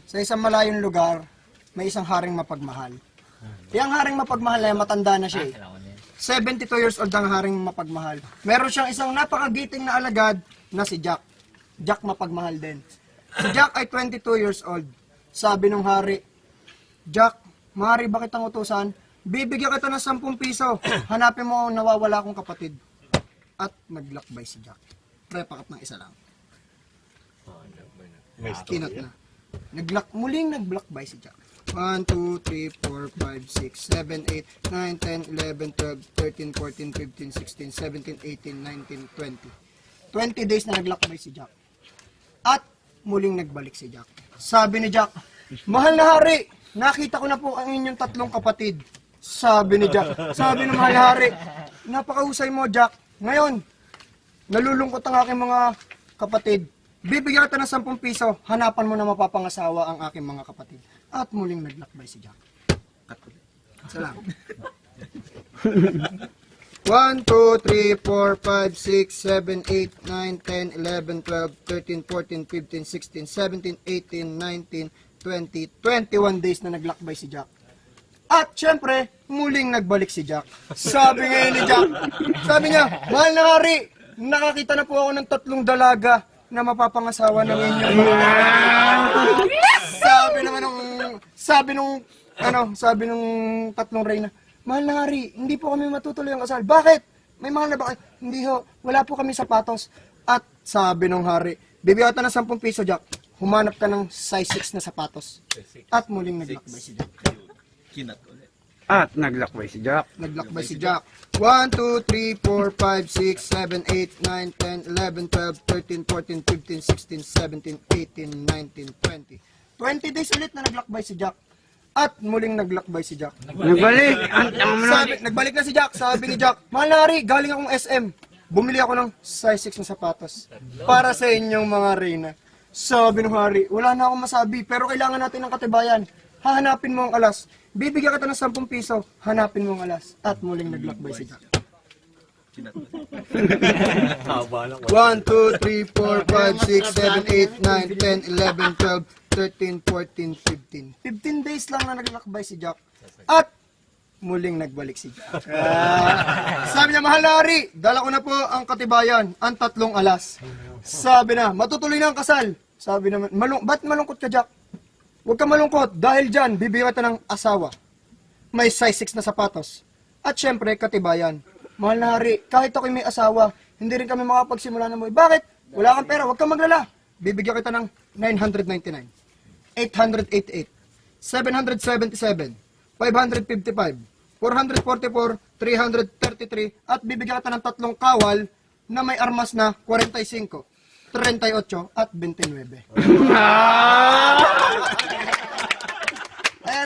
Sa isang malayong lugar, may isang haring mapagmahal. Yung haring mapagmahal na yan, matanda na siya eh. 72 years old ang haring mapagmahal. Meron siyang isang napakagiting na alagad na si Jack. Jack mapagmahal din. Si Jack ay 22 years old. Sabi nung hari, Jack, maaari ba kitang utusan? Bibigyan kita ng 10 piso. Hanapin mo ang nawawala kong kapatid. At naglakbay si Jack. Prepakat ng isa lang. Kinot na. Muling naglakbay si Jack. 1, 2, 3, 4, 5, 6, 7, 8, 9, 10, 11, 12, 13, 14, 15, 16, 17, 18, 19, 20. 20 days na naglakbay si Jack. At muling nagbalik si Jack. Sabi ni Jack, mahal na hari, nakita ko na po ang inyong 3 kapatid. Sabi ni Jack, sabi ng mahal na hari, napakahusay mo Jack. Ngayon, nalulungkot ang aking mga kapatid. Bibigyan kita ng 10 piso, hanapan mo na mapapangasawa ang aking mga kapatid. At muling naglakbay si Jack. Salamat. 1, 2, 3, 4, 5, 6, 7, 8, 9, 10, 11, 12, 13, 14, 15, 16, 17, 18, 19, 20, 21 days na naglakbay si Jack. At syempre, muling nagbalik si Jack. Sabi ngayon ni Jack, sabi niya, mahal na hari, nakakita na po ako ng 3 dalaga na mapapangasawa ng inyong mga... Sabi nung 3 reyna, mahal na hari, hindi po kami matutuloy ang kasal. Bakit? May mahal na ba kayo? Hindi ho, wala po kami sapatos. At sabi nung hari, bibigyan ka ng 10 piso Jack, humanap ka ng size 6 na sapatos. At muling naglakbay si Jack. At naglakbay si Jack. Naglakbay si Jack. 1, 2, 3, 4, 5, 6, 7, 8, 9, 10, 11, 12, 13, 14, 15, 16, 17, 18, 19, 20. 20 days ulit na naglakbay si Jack. At muling naglakbay si Jack. Nagbalik. Nagbalik na si Jack. Sabi ni Jack, mahal na hari, galing akong SM. Bumili ako ng size 6 na sapatos. Para sa inyong mga reyna. Sabi ng hari, wala na akong masabi, pero kailangan natin ng katibayan. Hahanapin mo ang alas. Bibigyan kita ng 10 piso, hanapin mo ang alas. At muling naglakbay si Jack. 1, 2, 3, 4, 5, 6, 7, 8, 9, 10, 11, 12, 13, 14, 15. 15 days lang na naglakbay si Jack. At muling nagbalik si Jack. Sabi niya, mahal na hari, dala ko na po ang katibayan, ang 3 alas. Sabi na, matutuloy na ang kasal. Sabi naman, ba't malungkot ka Jack? Huwag ka malungkot, dahil dyan, bibigyan kita ng asawa. May size 6 na sapatos. At syempre, katibayan. Mahal na hari, kahit ako'y may asawa, hindi rin kami makapagsimula ng buhay. Bakit? Wala kang pera, huwag kang maglala. Bibigyan kita ng 999, 888, 777, 555, 444, 333, at bibigyan kita ng 3 kawal na may armas na 45, 38, at 29.